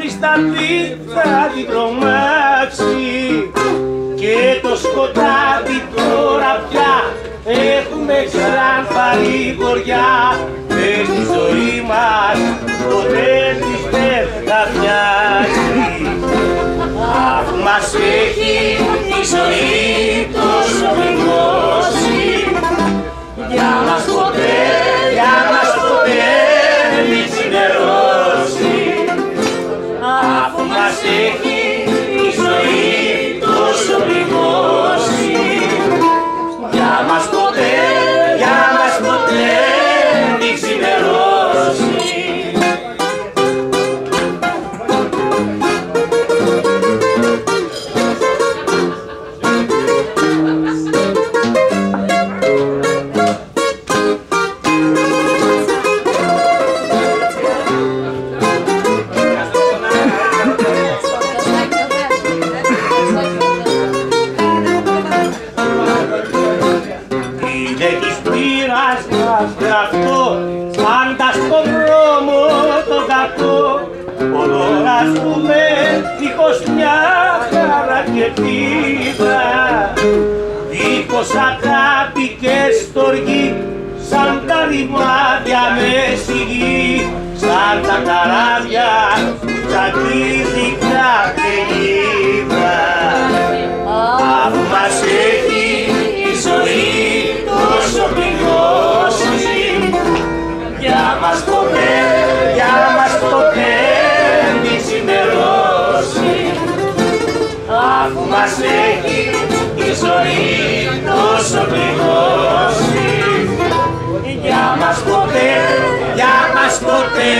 Αριστανή θα την τρομάξει και το σκοτάδι τώρα πια έχουμε σαν παρηγοριά. Μες στη ζωή μας ποτέ της δεν θα μοιάζει. Αφού μας έχει η ζωή τόσο πληγώσει, για μας ποτέ μη ξημερώσει. Αφού μας έχει η ζωή τόσο πληγώσει, για μας ποτέ μη ξημερώσει. Πάντα στον δρόμο τον κακό, ολόρας πούμε δίχως μια χαρακετίδα, δίχως αγάπη και στοργή, σαν τα ρημάδια με σιγή, σαν τα καράβια σαν τη δικιά τελίδα. Αφού μας έχει η ζωή τόσο πληγώσει, για μας ποτέ μη ξημερώσει. Αφού μας έχει η ζωή τόσο πληγώσει, για μας ποτέ